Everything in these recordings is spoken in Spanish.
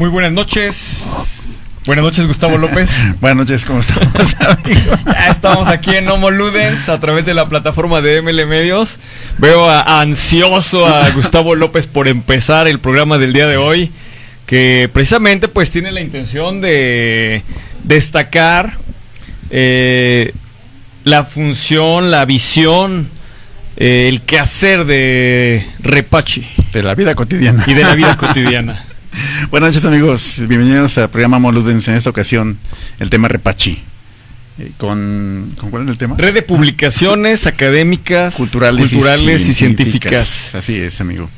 Muy buenas noches. Buenas noches, Gustavo López. Buenas noches, ¿cómo estamos, amigo? Ya estamos aquí en Homo Ludens a través de la plataforma de ML Medios. Veo ansioso a Gustavo López por empezar el programa del día de hoy, que precisamente pues tiene la intención de destacar la función, la visión, el quehacer de Repachi. De la vida cotidiana. Y de la vida cotidiana. Buenas noches, amigos. Bienvenidos al programa Homo Ludens. En esta ocasión, el tema Repachi. ¿Con cuál es el tema? Red de publicaciones académicas, culturales y científicas. Así es, amigo.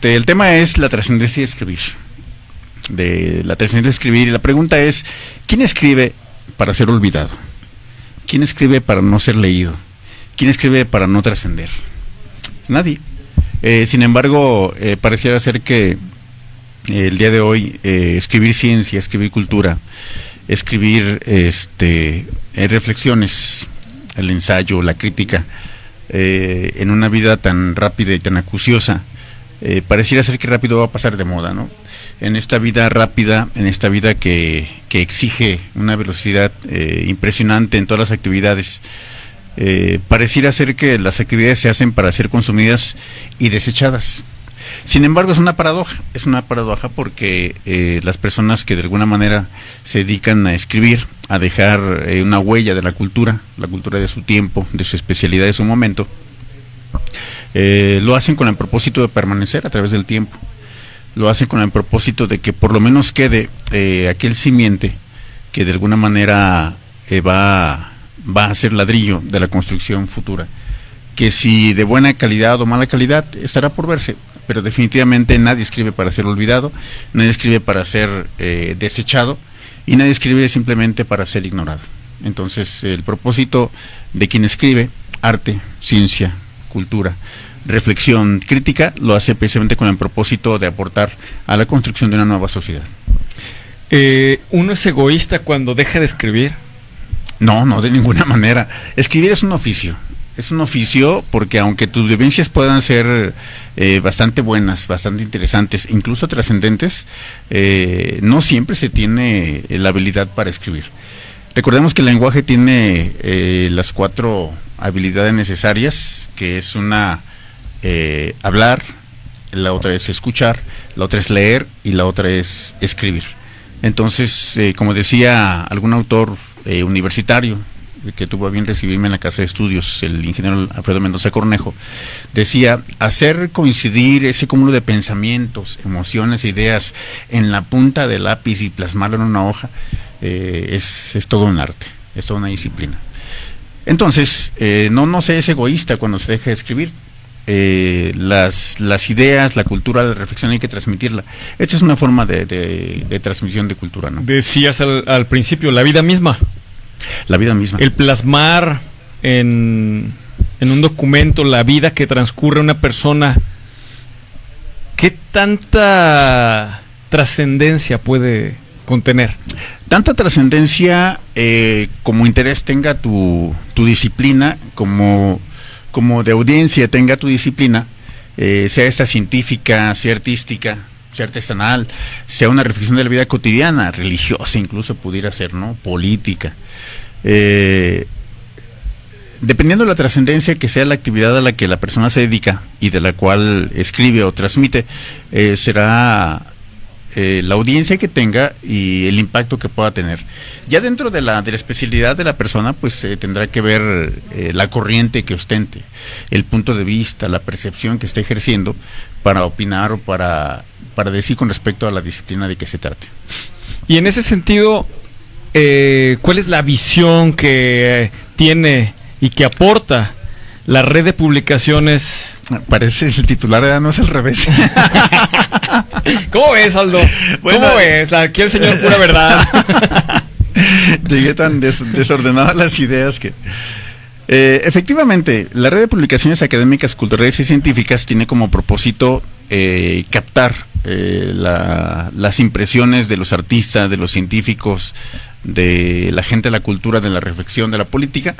El tema es la trascendencia de escribir. De la trascendencia de escribir. Y la pregunta es, ¿quién escribe para ser olvidado? ¿Quién escribe para no ser leído? ¿Quién escribe para no trascender? Nadie. Sin embargo, pareciera ser que el día de hoy escribir ciencia, escribir cultura, escribir reflexiones, el ensayo, la crítica, en una vida tan rápida y tan acuciosa, pareciera ser que rápido va a pasar de moda, ¿no? En esta vida rápida, en esta vida que exige una velocidad impresionante en todas las actividades, pareciera ser que las actividades se hacen para ser consumidas y desechadas. Sin embargo, es una paradoja porque las personas que de alguna manera se dedican a escribir, a dejar una huella de la cultura de su tiempo, de su especialidad, de su momento, lo hacen con el propósito de permanecer a través del tiempo, lo hacen con el propósito de que por lo menos quede aquel simiente que de alguna manera va a ser ladrillo de la construcción futura, que si de buena calidad o mala calidad estará por verse. Pero definitivamente nadie escribe para ser olvidado, nadie escribe para ser desechado y nadie escribe simplemente para ser ignorado. Entonces, el propósito de quien escribe arte, ciencia, cultura, reflexión, crítica, lo hace precisamente con el propósito de aportar a la construcción de una nueva sociedad. ¿Uno es egoísta cuando deja de escribir? No, de ninguna manera. Escribir es un oficio. Es un oficio porque aunque tus vivencias puedan ser bastante buenas, bastante interesantes, incluso trascendentes, no siempre se tiene la habilidad para escribir. Recordemos que el lenguaje tiene las 4 habilidades necesarias, que es una hablar, la otra es escuchar, la otra es leer y la otra es escribir. Entonces, como decía algún autor universitario, que tuvo a bien recibirme en la casa de estudios, el ingeniero Alfredo Mendoza Cornejo, decía, hacer coincidir ese cúmulo de pensamientos, emociones, ideas en la punta del lápiz y plasmarlo en una hoja, es todo un arte, es toda una disciplina. Entonces, no se es egoísta cuando se deja de escribir. Las ideas, la cultura, la reflexión hay que transmitirla. Esta es una forma de transmisión de cultura, ¿no? Decías al principio, la vida misma. La vida misma. El plasmar en un documento la vida que transcurre una persona, ¿qué tanta trascendencia puede contener? Tanta trascendencia como interés tenga tu disciplina, como de audiencia tenga tu disciplina, sea esta científica, sea artística, sea artesanal, sea una reflexión de la vida cotidiana, religiosa incluso pudiera ser, ¿no? Política. Dependiendo de la trascendencia que sea la actividad a la que la persona se dedica y de la cual escribe o transmite, será la audiencia que tenga y el impacto que pueda tener. Ya dentro de la especialidad de la persona, pues tendrá que ver la corriente que ostente, el punto de vista, la percepción que esté ejerciendo para opinar o para decir con respecto a la disciplina de que se trate. Y en ese sentido, ¿cuál es la visión que tiene y que aporta la red de publicaciones? Parece el titular, no es al revés. ¿Cómo ves, Aldo? Bueno, ¿cómo ves? Aquí el señor pura verdad. Llegué tan desordenadas las ideas que... efectivamente, la red de publicaciones académicas, culturales y científicas tiene como propósito captar las impresiones de los artistas, de los científicos, de la gente de la cultura, de la reflexión, de la política,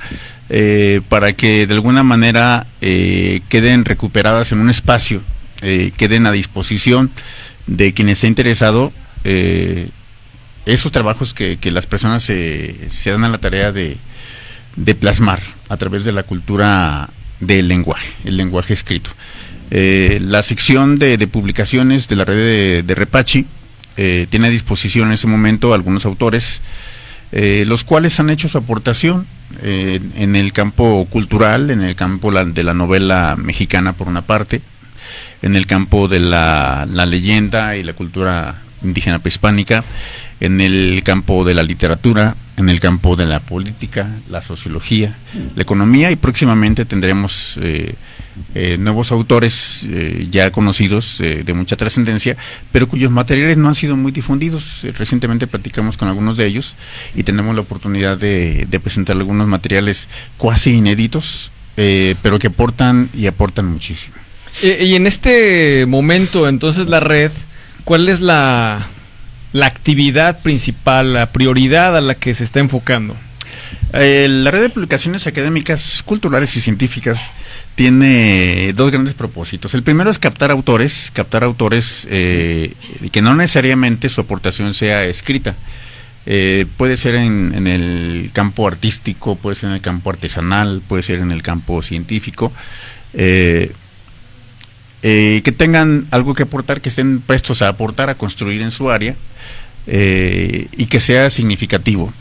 para que de alguna manera queden recuperadas en un espacio, queden a disposición de quien esté interesado esos trabajos que las personas se dan a la tarea de plasmar a través de la cultura del lenguaje, el lenguaje escrito. La sección de publicaciones de la red de Repachi tiene a disposición en ese momento algunos autores, los cuales han hecho su aportación en el campo cultural, en el campo de la novela mexicana por una parte, en el campo de la leyenda y la cultura indígena prehispánica, en el campo de la literatura, en el campo de la política, la sociología, la economía, y próximamente tendremos nuevos autores ya conocidos de mucha trascendencia, pero cuyos materiales no han sido muy difundidos. Recientemente platicamos con algunos de ellos y tenemos la oportunidad de presentar algunos materiales cuasi inéditos, pero que aportan muchísimo. Y en este momento, entonces, la red, ¿cuál es la actividad principal, la prioridad a la que se está enfocando? La red de publicaciones académicas, culturales y científicas tiene dos grandes propósitos. El primero es captar autores que no necesariamente su aportación sea escrita. Puede ser en el campo artístico, puede ser en el campo artesanal, puede ser en el campo científico, que tengan algo que aportar, que estén prestos a aportar, a construir en su área, y que sea significativo.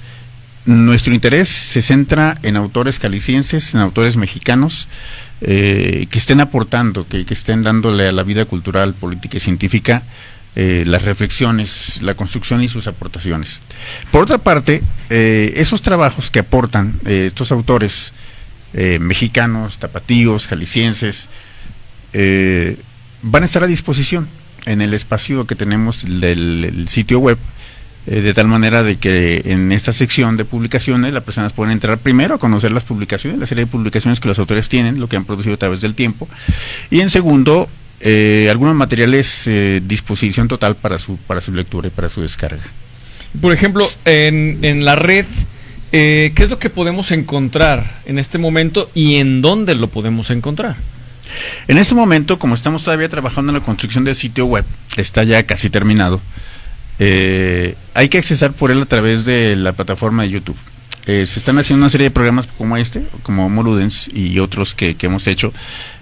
Nuestro interés se centra en autores calicienses, en autores mexicanos, que estén aportando, que estén dándole a la vida cultural, política y científica las reflexiones, la construcción y sus aportaciones. Por otra parte, esos trabajos que aportan estos autores mexicanos, tapatíos, jaliscienses, van a estar a disposición en el espacio que tenemos del sitio web, de tal manera de que en esta sección de publicaciones las personas pueden entrar primero a conocer las publicaciones, la serie de publicaciones que los autores tienen, lo que han producido a través del tiempo, y en segundo, algunos materiales disposición total para su lectura y para su descarga. Por ejemplo, en la red, ¿qué es lo que podemos encontrar en este momento y en dónde lo podemos encontrar? En este momento, como estamos todavía trabajando en la construcción del sitio web, está ya casi terminado, hay que accesar por él a través de la plataforma de YouTube. Se están haciendo una serie de programas como este, como Homo Ludens y otros que hemos hecho,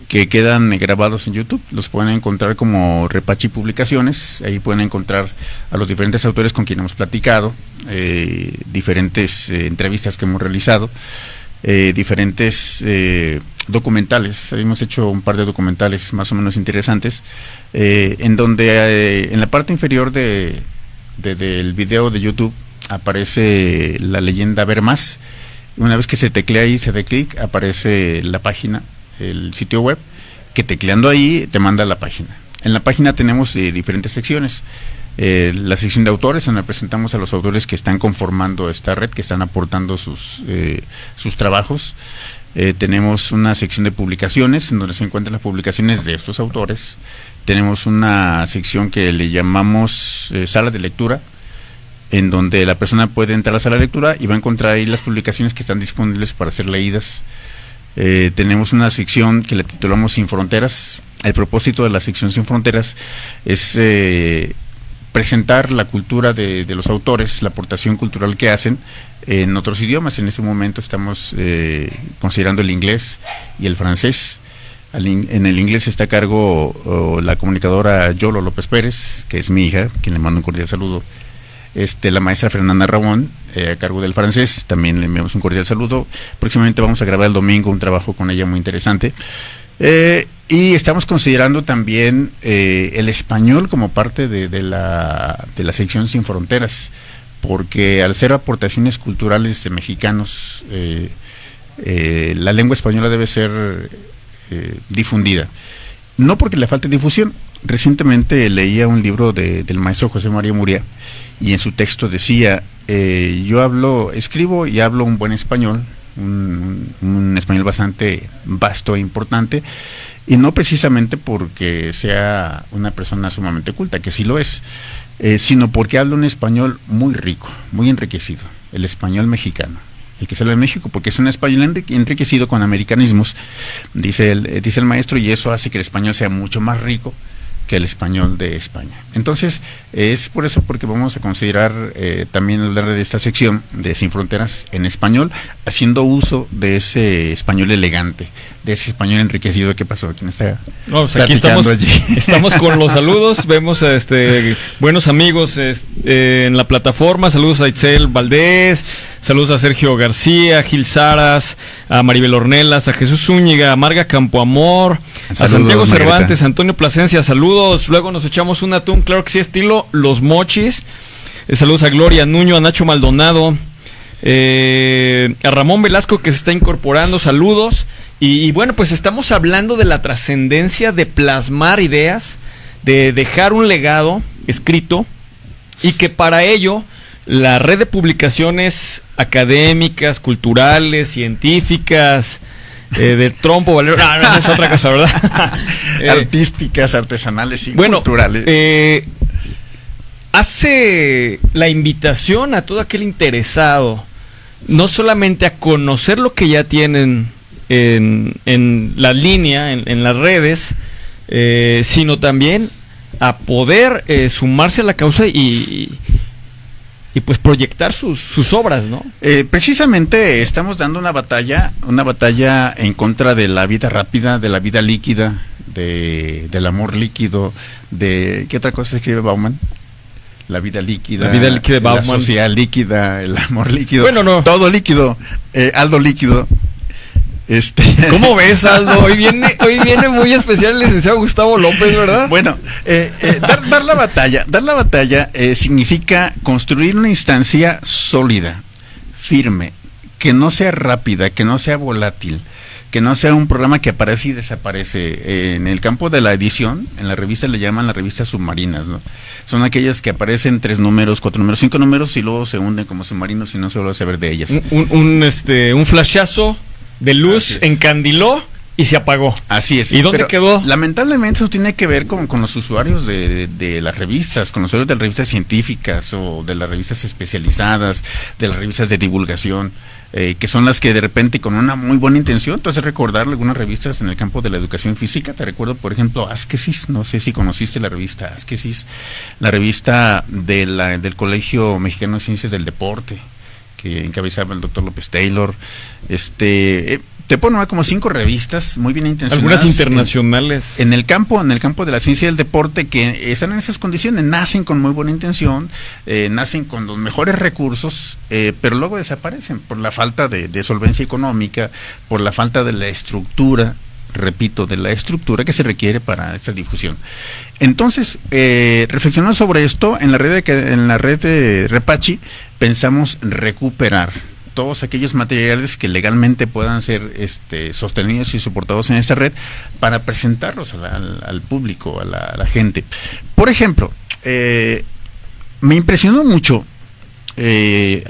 que quedan grabados en YouTube. Los pueden encontrar como Repachi Publicaciones. Ahí pueden encontrar a los diferentes autores con quienes hemos platicado, diferentes entrevistas que hemos realizado, diferentes documentales. Hemos hecho un par de documentales más o menos interesantes, en donde en la parte inferior del video de YouTube aparece la leyenda Ver Más. Una vez que se teclea ahí, se da clic, aparece la página, el sitio web, que tecleando ahí te manda a la página. En la página tenemos diferentes secciones. La sección de autores, donde presentamos a los autores que están conformando esta red, que están aportando sus trabajos. Tenemos una sección de publicaciones, en donde se encuentran las publicaciones de estos autores. Tenemos una sección que le llamamos sala de lectura, en donde la persona puede entrar a la sala de lectura y va a encontrar ahí las publicaciones que están disponibles para ser leídas. Tenemos una sección que le titulamos Sin Fronteras. El propósito de la sección Sin Fronteras es presentar la cultura de los autores, la aportación cultural que hacen en otros idiomas. En este momento estamos considerando el inglés y el francés. En el inglés está a cargo la comunicadora Yolo López Pérez, que es mi hija, quien le mando un cordial saludo. La maestra Fernanda Ramón, a cargo del francés, también le enviamos un cordial saludo. Próximamente vamos a grabar el domingo un trabajo con ella muy interesante. Y estamos considerando también el español como parte de la sección Sin Fronteras, porque al ser aportaciones culturales de mexicanos, la lengua española debe ser difundida. No porque le falte difusión. Recientemente leía un libro del maestro José María Muria, y en su texto decía, yo escribo y hablo un buen español, un español bastante vasto e importante, y no precisamente porque sea una persona sumamente culta, que sí lo es, sino porque hablo un español muy rico, muy enriquecido, el español mexicano, el que sale de México, porque es un español enriquecido con americanismos, dice el maestro, y eso hace que el español sea mucho más rico que el español de España. Entonces, es por eso porque vamos a considerar también hablar de esta sección de Sin Fronteras en español, haciendo uso de ese español elegante, de ese español enriquecido. ¿Qué pasó? ¿Quién está? No, pues aquí estamos con los saludos, vemos buenos amigos en la plataforma, saludos a Itzel Valdés, saludos a Sergio García, a Gil Saras, a Maribel Ornelas, a Jesús Zúñiga, a Marga Campoamor, saludos, a Santiago Cervantes, a Antonio Plasencia, saludos, luego nos echamos un atún, claro que sí, estilo Los Mochis, saludos a Gloria Nuño, a Nacho Maldonado, a Ramón Velasco que se está incorporando, saludos, y bueno, pues estamos hablando de la trascendencia de plasmar ideas, de dejar un legado escrito, y que para ello la red de publicaciones académicas, culturales, científicas, de Trompo, Valero, no, es otra cosa, ¿verdad? Artísticas, artesanales y culturales. Hace la invitación a todo aquel interesado, no solamente a conocer lo que ya tienen en la línea, en las redes, sino también a poder sumarse a la causa y pues proyectar sus obras, ¿no? Precisamente estamos dando una batalla en contra de la vida rápida, de la vida líquida, del amor líquido, ¿qué otra cosa escribe Bauman? La vida líquida de Bauman, la sociedad líquida, el amor líquido, bueno, no, todo líquido, Aldo líquido. ¿Cómo ves, Aldo? Hoy viene muy especial el licenciado Gustavo López, ¿verdad? Bueno, dar la batalla significa construir una instancia sólida, firme, que no sea rápida, que no sea volátil, que no sea un programa que aparece y desaparece. En el campo de la edición, en la revista le llaman las revistas submarinas, ¿no? Son aquellas que aparecen 3 números, 4 números, 5 números y luego se hunden como submarinos y no se vuelve a saber de ellas. Un flashazo de luz encandiló y se apagó. Así es. ¿Y dónde quedó? Lamentablemente eso tiene que ver con los usuarios de las revistas, con los usuarios de las revistas científicas o de las revistas especializadas, de las revistas de divulgación, que son las que de repente con una muy buena intención, entonces recordar algunas revistas en el campo de la educación física. Te recuerdo, por ejemplo, Askesis, no sé si conociste la revista Askesis, la revista del Colegio Mexicano de Ciencias del Deporte, que encabezaba el doctor López Taylor. Te puedo nombrar como 5 revistas muy bien intencionadas. Algunas internacionales. En el campo de la ciencia del deporte, que están en esas condiciones, nacen con muy buena intención, nacen con los mejores recursos, pero luego desaparecen por la falta de solvencia económica, por la falta de la estructura, repito, de la estructura que se requiere para esta difusión. Entonces, reflexionando sobre esto, en la red de Repachi, pensamos recuperar todos aquellos materiales que legalmente puedan ser sostenidos y soportados en esta red para presentarlos al público, a la gente. Por ejemplo, me impresionó mucho,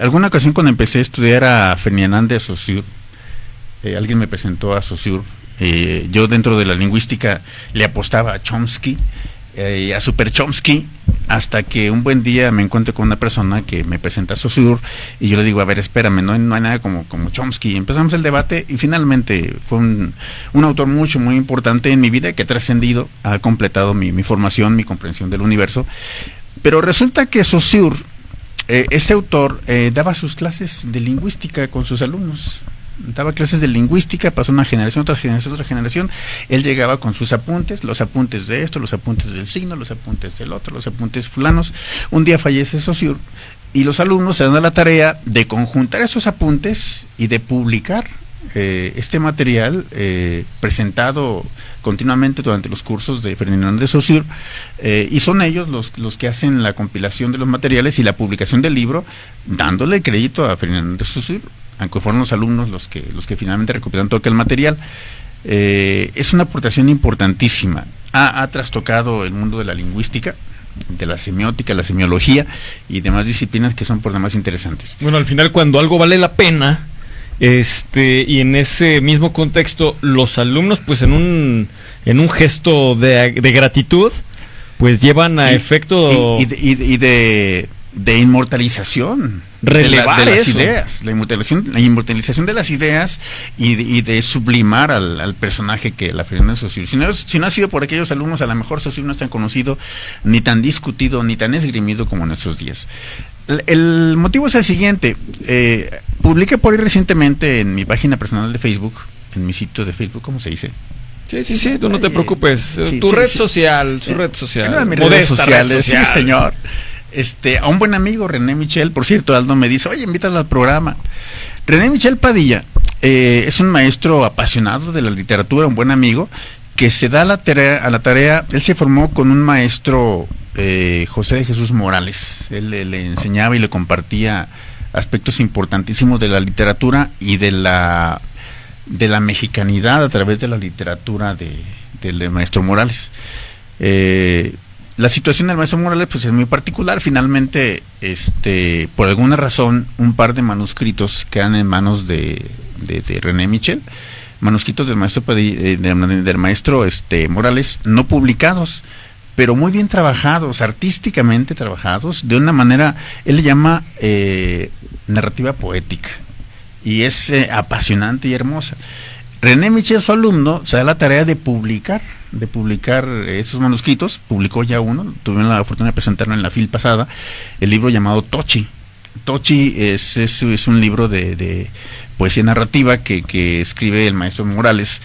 alguna ocasión cuando empecé a estudiar a Ferdinand de Saussure, alguien me presentó a Saussure. Yo dentro de la lingüística le apostaba a Chomsky, a Super Chomsky, hasta que un buen día me encuentro con una persona que me presenta a Saussure y yo le digo, a ver, espérame, no hay nada como Chomsky. Empezamos el debate y finalmente fue un autor muy importante en mi vida, que ha trascendido, ha completado mi formación, mi comprensión del universo. Pero resulta que Saussure, ese autor, daba sus clases de lingüística con sus alumnos. Daba clases de lingüística, pasó una generación, otra generación, él llegaba con sus apuntes, los apuntes de esto, los apuntes del signo, los apuntes del otro, los apuntes fulanos. Un día fallece Saussure y los alumnos se dan a la tarea de conjuntar esos apuntes y de publicar este material presentado continuamente durante los cursos de Ferdinand de Saussure, y son ellos los que hacen la compilación de los materiales y la publicación del libro, dándole crédito a Ferdinand de Saussure, aunque fueron los alumnos los que finalmente recuperaron todo aquel material. Es una aportación importantísima. Ha trastocado el mundo de la lingüística, de la semiótica, la semiología y demás disciplinas que son por demás interesantes. Bueno, al final, cuando algo vale la pena, y en ese mismo contexto, los alumnos, pues en un gesto de gratitud, pues llevan a efecto y de inmortalización relevar de las eso. ideas, la inmortalización de las ideas y de sublimar al personaje que la Feria de Saussure. Si no ha sido por aquellos alumnos, a lo mejor Saussure no es tan conocido, ni tan discutido, ni tan esgrimido como en nuestros días. El motivo es el siguiente. Publiqué por ahí recientemente en mi página personal de Facebook, en mi sitio de Facebook, ¿cómo se dice? Sí, tú no te preocupes. Sí, tu sí, red sí. social, su red social. Una de mis Modesta redes sociales, red social. sí, señor. A un buen amigo, René Michel, por cierto, Aldo me dice, oye, invítalo al programa. René Michel Padilla es un maestro apasionado de la literatura, un buen amigo, que se da a la tarea, él se formó con un maestro, José de Jesús Morales. Él le enseñaba y le compartía aspectos importantísimos de la literatura y de la mexicanidad a través de la literatura del maestro Morales. La situación del maestro Morales pues es muy particular. Finalmente, por alguna razón, un par de manuscritos quedan en manos de René Michel, manuscritos del maestro Morales, no publicados, pero muy bien trabajados, artísticamente trabajados, de una manera, él le llama narrativa poética, y es apasionante y hermosa. René Michel, su alumno, se da la tarea de publicar esos manuscritos. Publicó ya uno, tuve la fortuna de presentarlo en la FIL pasada, el libro llamado Tochi. Tochi es un libro de poesía narrativa que escribe el maestro Morales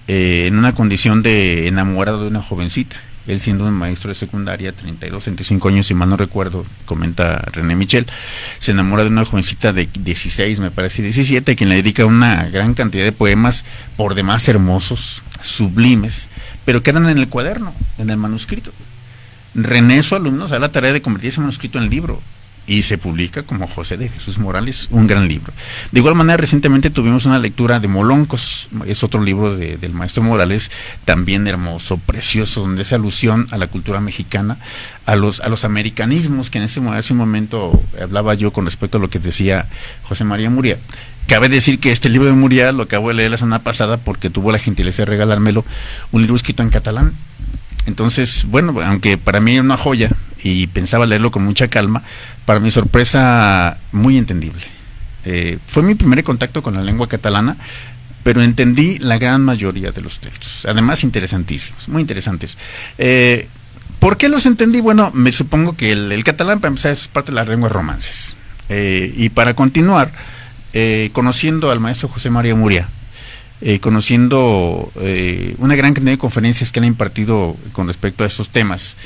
en una condición de enamorado de una jovencita. Él siendo un maestro de secundaria, 32, 35 años, si mal no recuerdo, comenta René Michel, se enamora de una jovencita de 16, me parece 17, a quien le dedica una gran cantidad de poemas, por demás hermosos, sublimes, pero quedan en el cuaderno, en el manuscrito. René, su alumno, se da la tarea de convertir ese manuscrito en libro, y se publica como José de Jesús Morales, un gran libro. De igual manera, recientemente tuvimos una lectura de Moloncos, es otro libro del maestro Morales, también hermoso, precioso, donde hace alusión a la cultura mexicana, a los americanismos, que hace un momento hablaba yo con respecto a lo que decía José María Muriel. Cabe decir que este libro de Muriel lo acabo de leer la semana pasada porque tuvo la gentileza de regalármelo, un libro escrito en catalán. Entonces, bueno, aunque para mí era una joya y pensaba leerlo con mucha calma, para mi sorpresa, muy entendible. Fue mi primer contacto con la lengua catalana, pero entendí la gran mayoría de los textos, además interesantísimos, muy interesantes. ¿Por qué los entendí? Bueno, me supongo que el catalán, para empezar, es parte de las lenguas romances. Y para continuar, conociendo al maestro José María Muriel, conociendo una gran cantidad de conferencias que él ha impartido con respecto a estos temas,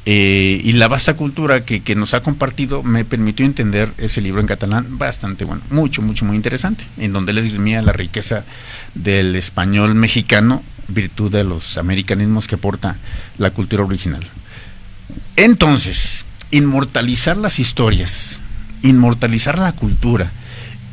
y la vasta cultura que nos ha compartido, me permitió entender ese libro en catalán bastante bueno, muy interesante, en donde él esgrimía la riqueza del español mexicano, virtud de los americanismos que aporta la cultura original. Entonces, inmortalizar las historias, inmortalizar la cultura,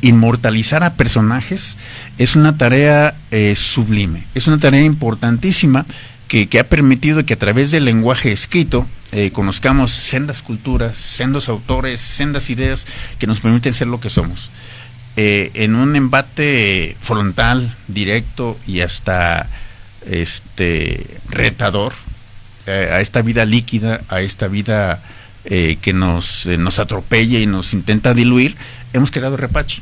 inmortalizar a personajes es una tarea sublime, es una tarea importantísima que ha permitido que a través del lenguaje escrito conozcamos sendas culturas, sendos autores, sendas ideas que nos permiten ser lo que somos. En un embate frontal, directo y hasta retador a esta vida líquida, a esta vida que nos atropella y nos intenta diluir, hemos creado Repache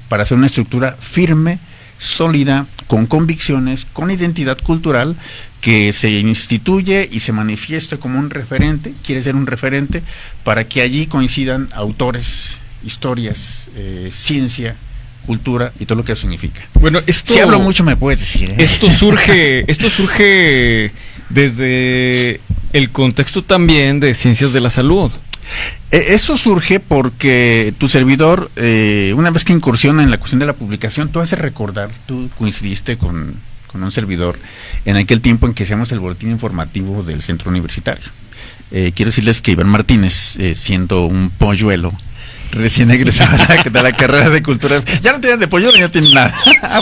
para hacer una estructura firme, sólida, con convicciones, con identidad cultural, que se instituye y se manifiesta como un referente, quiere ser un referente, para que allí coincidan autores, historias, ciencia, cultura y todo lo que eso significa. Bueno, esto, si hablo mucho me puedes decir, ¿eh? Esto surge desde el contexto también de ciencias de la salud. Eso surge porque tu servidor, una vez que incursiona en la cuestión de la publicación, tú haces recordar, tú coincidiste con un servidor en aquel tiempo en que hacíamos el boletín informativo del centro universitario. Quiero decirles que Iván Martínez, siendo un polluelo, recién egresado de la carrera de cultura, ya no tienen de polluelo, ya tienen nada.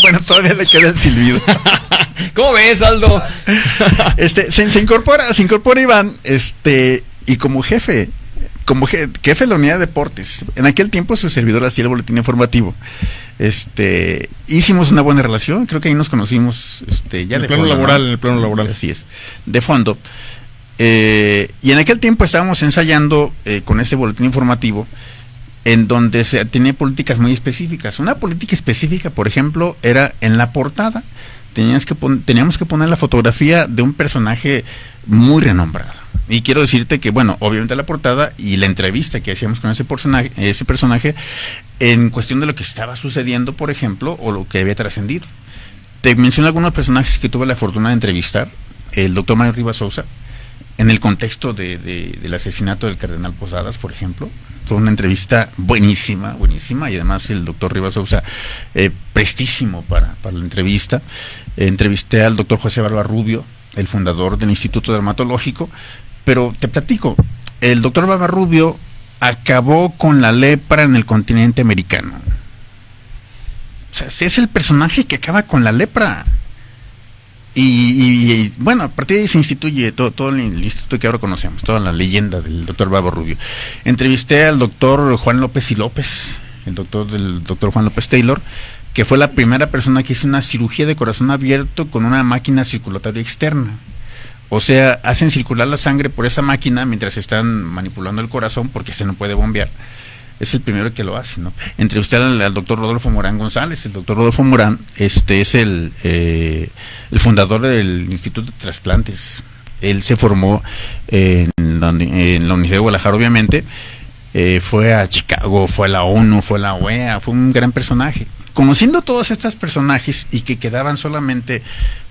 Bueno, todavía le queda el silbido. ¿Cómo ves, Aldo? Se incorpora Iván, y como jefe de la unidad de deportes. En aquel tiempo su servidor hacía el boletín informativo. Hicimos una buena relación, creo que ahí nos conocimos ya en de plano fondo, laboral, ¿no? en el plano laboral. Así es, de fondo. Y en aquel tiempo estábamos ensayando con ese boletín informativo en donde se tenía políticas muy específicas. Una política específica, por ejemplo, era en la portada. Teníamos que poner la fotografía de un personaje muy renombrado. Y quiero decirte que, bueno, obviamente la portada y la entrevista que hacíamos con ese personaje en cuestión de lo que estaba sucediendo, por ejemplo, o lo que había trascendido. Te menciono algunos personajes que tuve la fortuna de entrevistar. El doctor Mario Rivas Sousa, en el contexto del asesinato del cardenal Posadas, por ejemplo. Fue una entrevista buenísima, y además el doctor Rivas Sousa, prestísimo para la entrevista. Entrevisté al doctor José Barba Rubio, el fundador del Instituto Dermatológico, pero te platico, el doctor Barba Rubio acabó con la lepra en el continente americano. O sea, es el personaje que acaba con la lepra. Y bueno, a partir de ahí se instituye todo el instituto que ahora conocemos, toda la leyenda del doctor Barba Rubio. Entrevisté al doctor Juan López y López, el doctor Juan López Taylor, que fue la primera persona que hizo una cirugía de corazón abierto con una máquina circulatoria externa. O sea, hacen circular la sangre por esa máquina mientras están manipulando el corazón, porque se no puede bombear. Es el primero que lo hace, ¿no? Entrevisté al doctor Rodolfo Morán González. El doctor Rodolfo Morán es el fundador del Instituto de Trasplantes. Él se formó en la Universidad de Guadalajara, obviamente. Fue a Chicago, fue a la ONU, fue a la OEA, fue un gran personaje. Conociendo todos estos personajes y que quedaban solamente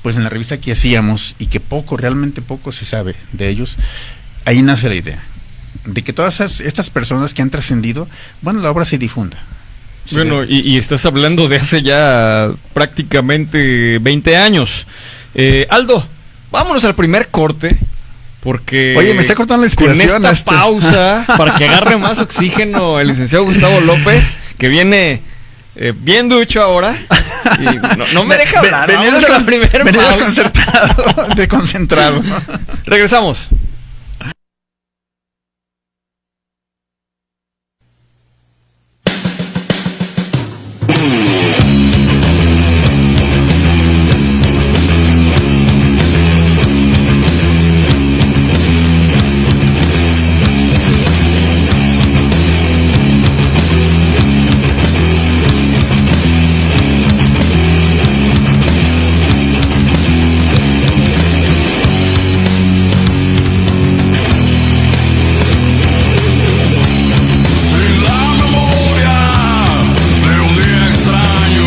pues en la revista que hacíamos y que realmente poco se sabe de ellos, ahí nace la idea de que todas estas personas que han trascendido, bueno, la obra se difunda. Bueno, y estás hablando de hace ya prácticamente 20 años. Aldo, vámonos al primer corte, porque... Oye, me está cortando la inspiración. Con esta pausa, para que agarre más oxígeno el licenciado Gustavo López, que viene bien ducho ahora, y no me deja hablar. Venía desconcentrado. Regresamos. Sin la memoria de un día extraño.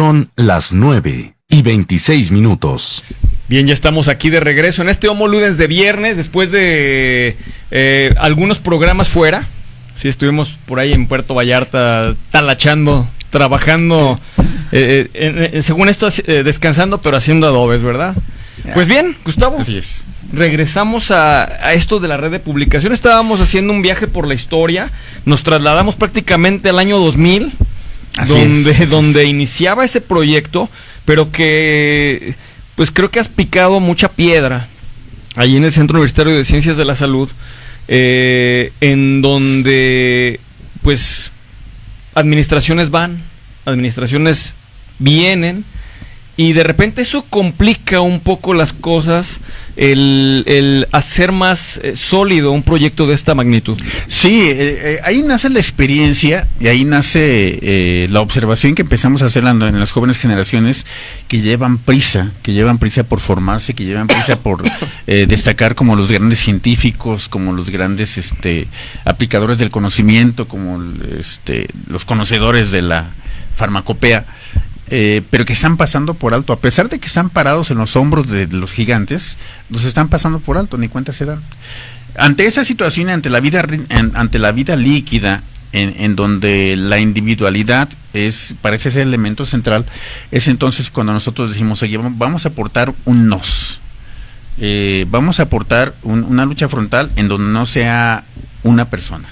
Son las 9:26. Bien, ya estamos aquí de regreso en este Homo Ludens de viernes, después de algunos programas fuera. Sí, estuvimos por ahí en Puerto Vallarta talachando, trabajando, según esto, descansando, pero haciendo adobes, ¿verdad? Pues bien, Gustavo. Así es. Regresamos a esto de la red de publicación. Estábamos haciendo un viaje por la historia. Nos trasladamos prácticamente al año 2000, donde iniciaba ese proyecto, pero que pues creo que has picado mucha piedra allí en el Centro Universitario de Ciencias de la Salud, en donde pues administraciones van, administraciones vienen, y de repente eso complica un poco las cosas, el hacer más sólido un proyecto de esta magnitud. Sí, ahí nace la experiencia y ahí nace la observación que empezamos a hacer en las jóvenes generaciones que llevan prisa por formarse, que llevan prisa por destacar como los grandes científicos, como los grandes aplicadores del conocimiento, como los conocedores de la farmacopea. Pero que están pasando por alto, a pesar de que están parados en los hombros de los gigantes, los están pasando por alto, ni cuenta se dan. Ante esa situación, ante la vida líquida, en donde la individualidad parece ser el elemento central, es entonces cuando nosotros decimos, oye, vamos a aportar un nos, vamos a aportar una lucha frontal en donde no sea una persona,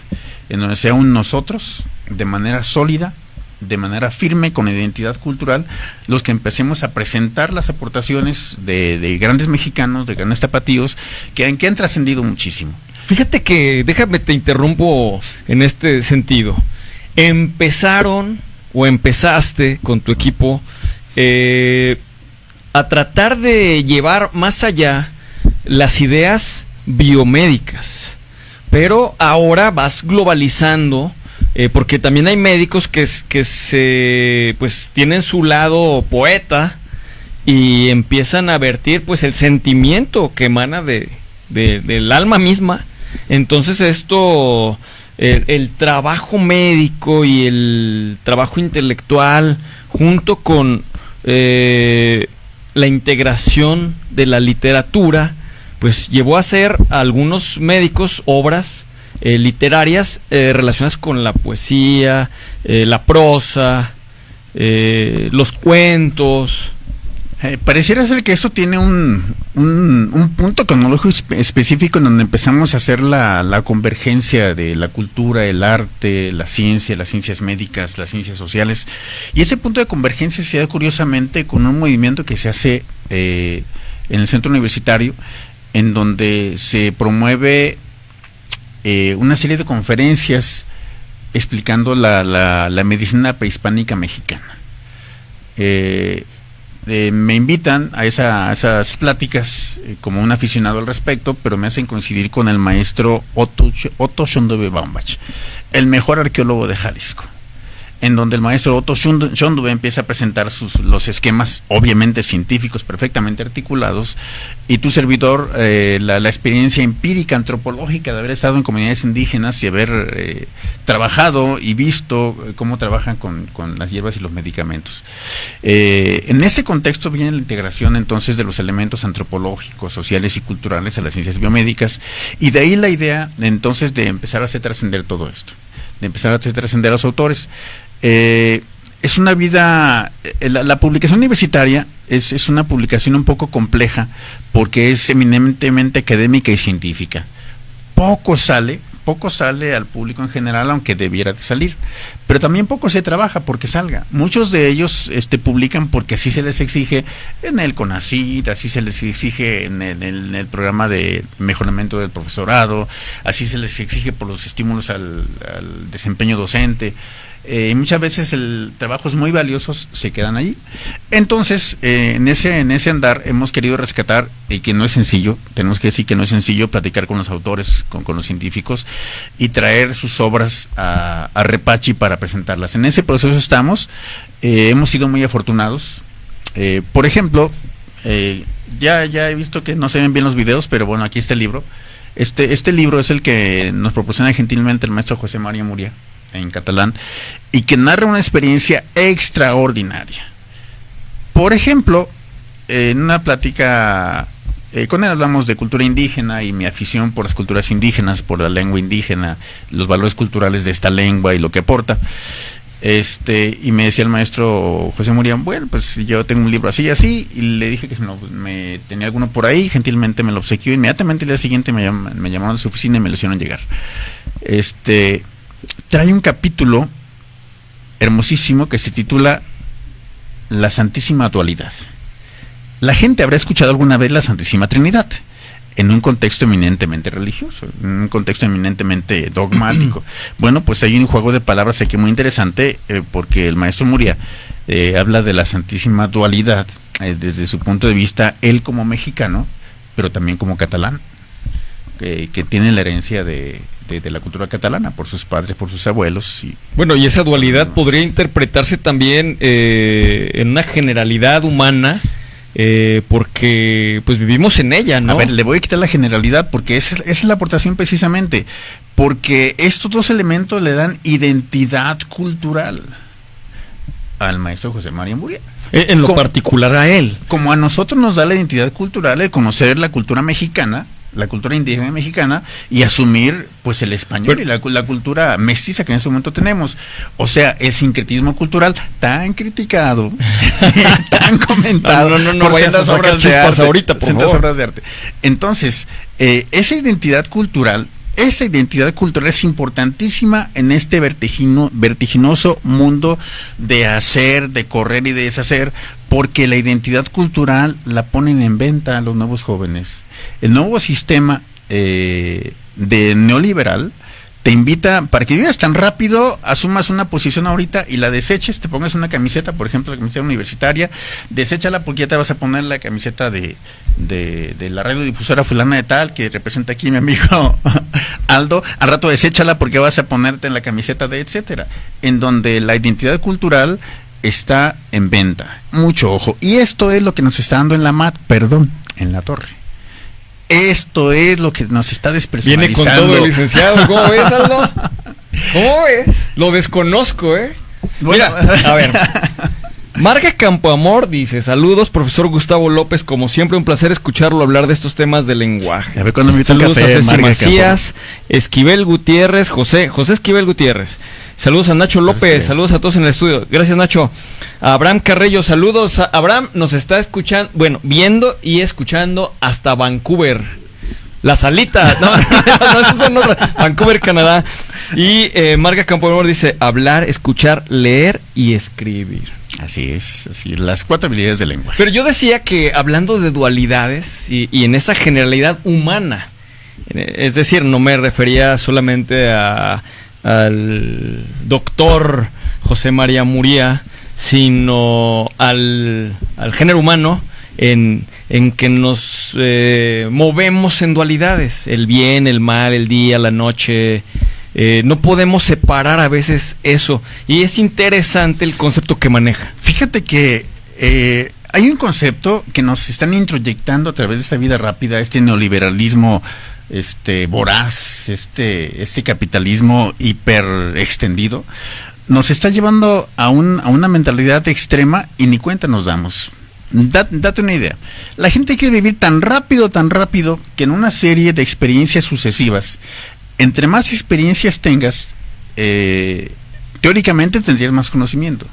en donde sea un nosotros, de manera sólida, de manera firme, con identidad cultural, los que empecemos a presentar las aportaciones de grandes mexicanos, de grandes tapatíos, que han trascendido muchísimo. Fíjate que, déjame te interrumpo en este sentido. Empezaste con tu equipo a tratar de llevar más allá las ideas biomédicas, pero ahora vas globalizando. Porque también hay médicos que pues tienen su lado poeta y empiezan a vertir pues el sentimiento que emana del alma misma. Entonces esto, el trabajo médico y el trabajo intelectual junto con la integración de la literatura, pues llevó a hacer a algunos médicos obras literarias relacionadas con la poesía, la prosa, los cuentos. Pareciera ser que eso tiene un punto cronológico específico en donde empezamos a hacer la convergencia de la cultura, el arte, la ciencia, las ciencias médicas, las ciencias sociales, y ese punto de convergencia se da curiosamente con un movimiento que se hace en el centro universitario, en donde se promueve una serie de conferencias explicando la medicina prehispánica mexicana. Me invitan a esas pláticas como un aficionado al respecto, pero me hacen coincidir con el maestro Otto Shondove Baumbach, el mejor arqueólogo de Jalisco, en donde el maestro Otto Shondove empieza a presentar los esquemas, obviamente científicos, perfectamente articulados, y tu servidor, la experiencia empírica, antropológica de haber estado en comunidades indígenas y haber trabajado y visto cómo trabajan con las hierbas y los medicamentos. En ese contexto viene la integración entonces de los elementos antropológicos, sociales y culturales a las ciencias biomédicas, y de ahí la idea entonces de empezar a hacer trascender todo esto, de empezar a hacer trascender a los autores. Es una vida, la publicación universitaria es una publicación un poco compleja porque es eminentemente académica y científica. Poco sale al público en general, aunque debiera de salir, pero también poco se trabaja porque salga. Muchos de ellos publican porque así se les exige en el CONACYT, así se les exige en el programa de mejoramiento del profesorado, así se les exige por los estímulos al desempeño docente. Muchas veces el trabajo es muy valioso, se quedan ahí. Entonces, en ese andar hemos querido rescatar, y que no es sencillo, tenemos que decir que no es sencillo platicar con los autores, con los científicos, y traer sus obras a Repachi para presentarlas. En ese proceso estamos, hemos sido muy afortunados. Por ejemplo, ya he visto que no se ven bien los videos, pero bueno, aquí está el libro. Este libro es el que nos proporciona gentilmente el maestro José María Muria, en catalán, y que narra una experiencia extraordinaria. Por ejemplo, en una plática con él hablamos de cultura indígena y mi afición por las culturas indígenas, por la lengua indígena, los valores culturales de esta lengua y lo que aporta. Y me decía el maestro José Muría, bueno, pues yo tengo un libro así y así, y le dije que me tenía alguno por ahí, gentilmente me lo obsequió, inmediatamente el día siguiente me llamaron de su oficina y me lo hicieron llegar. Trae un capítulo hermosísimo que se titula La Santísima Dualidad. La gente habrá escuchado alguna vez la Santísima Trinidad en un contexto eminentemente religioso, en un contexto eminentemente dogmático. Bueno, pues hay un juego de palabras aquí muy interesante, porque el maestro Muría habla de la Santísima Dualidad desde su punto de vista, él como mexicano, pero también como catalán, que tiene la herencia de la cultura catalana, por sus padres, por sus abuelos. Bueno, y esa dualidad podría interpretarse también en una generalidad humana, porque pues vivimos en ella, ¿no? A ver, le voy a quitar la generalidad porque esa es la aportación precisamente, porque estos dos elementos le dan identidad cultural al maestro José María Muría. En lo particular a él. Como a nosotros nos da la identidad cultural el conocer la cultura mexicana, la cultura indígena mexicana, y asumir pues el español y la cultura mestiza que en ese momento tenemos. O sea, el sincretismo cultural tan criticado, tan comentado, no vayas a sacar chispas ahorita, por favor. Obras de arte. Entonces, esa identidad cultural es importantísima en este vertiginoso mundo de hacer, de correr y de deshacer, porque la identidad cultural la ponen en venta a los nuevos jóvenes. El nuevo sistema de neoliberal te invita, para que vivas tan rápido, asumas una posición ahorita y la deseches, te pongas una camiseta, por ejemplo, la camiseta universitaria, deséchala porque ya te vas a poner la camiseta de la radiodifusora fulana de tal, que representa aquí mi amigo Aldo, al rato deséchala porque vas a ponerte en la camiseta de etcétera, en donde la identidad cultural está en venta. Mucho ojo. Y esto es lo que nos está dando en la torre. Esto es lo que nos está despersonalizando. Viene con todo el licenciado. ¿Cómo ves, Aldo? ¿Cómo ves? Lo desconozco, Bueno. Mira, a ver. Marga Campoamor dice: saludos, profesor Gustavo López, como siempre un placer escucharlo hablar de estos temas del lenguaje. A ver cuándo me invita saludos un café, a Ceci Marga Macías, Esquivel Gutiérrez, José Esquivel Gutiérrez. Saludos a Nacho López, saludos a todos en el estudio. Gracias, Nacho. A Abraham Carrello, saludos. Abraham nos está escuchando, viendo y escuchando hasta Vancouver. Las alitas, no, esas son otras. Vancouver, Canadá. Y Marga Campoamor dice: hablar, escuchar, leer y escribir. Así es, las 4 habilidades del lenguaje. Pero yo decía que hablando de dualidades y en esa generalidad humana, es decir, no me refería solamente al doctor José María Muría, sino al género humano en que nos movemos en dualidades, el bien, el mal, el día, la noche. No podemos separar a veces eso, y es interesante el concepto que maneja. Fíjate que hay un concepto que nos están introyectando a través de esta vida rápida, este neoliberalismo voraz, este capitalismo hiper extendido, nos está llevando a una mentalidad extrema y ni cuenta nos damos. Date una idea. La gente quiere vivir tan rápido, que en una serie de experiencias sucesivas, entre más experiencias tengas, teóricamente tendrías más conocimiento.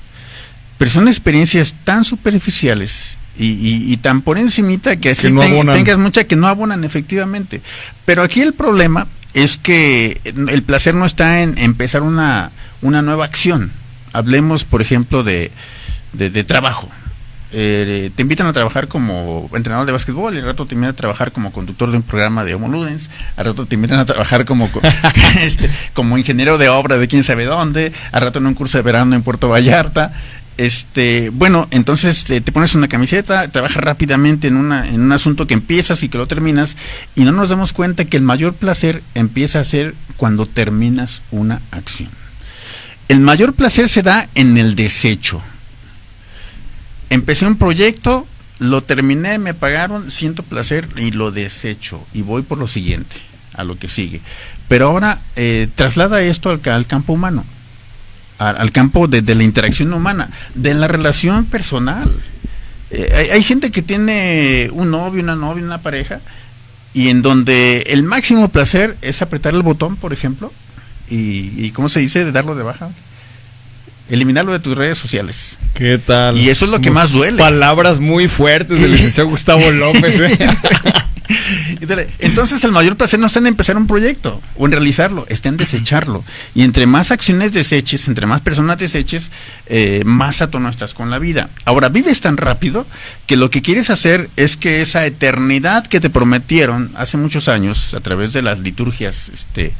Pero son experiencias tan superficiales y tan por encimita que así tengas mucha que no abonan efectivamente. Pero aquí el problema es que el placer no está en empezar una nueva acción. Hablemos, por ejemplo, de trabajo. Te invitan a trabajar como entrenador de básquetbol, y al rato te invitan a trabajar como conductor de un programa de Homo Ludens, al rato te invitan a trabajar como ingeniero de obra de quién sabe dónde, al rato en un curso de verano en Puerto Vallarta. Bueno, entonces te pones una camiseta, trabajas rápidamente en un asunto que empiezas y que lo terminas, y no nos damos cuenta que el mayor placer empieza a ser cuando terminas una acción. El mayor placer se da en el desecho. Empecé un proyecto, lo terminé, me pagaron, siento placer y lo desecho y voy por lo siguiente, a lo que sigue. Pero ahora traslada esto al campo humano, al campo de la interacción humana, de la relación personal. Hay gente que tiene un novio, una novia, una pareja, y en donde el máximo placer es apretar el botón, por ejemplo, y ¿cómo se dice? De darlo de baja. Eliminarlo de tus redes sociales. ¿Qué tal? Y eso es lo que más duele. Palabras muy fuertes del licenciado Gustavo López. Entonces el mayor placer no está en empezar un proyecto o en realizarlo, está en desecharlo. Y entre más acciones deseches, entre más personas deseches, más a tono estás con la vida. Ahora, vives tan rápido que lo que quieres hacer es que esa eternidad que te prometieron hace muchos años, a través de las liturgias de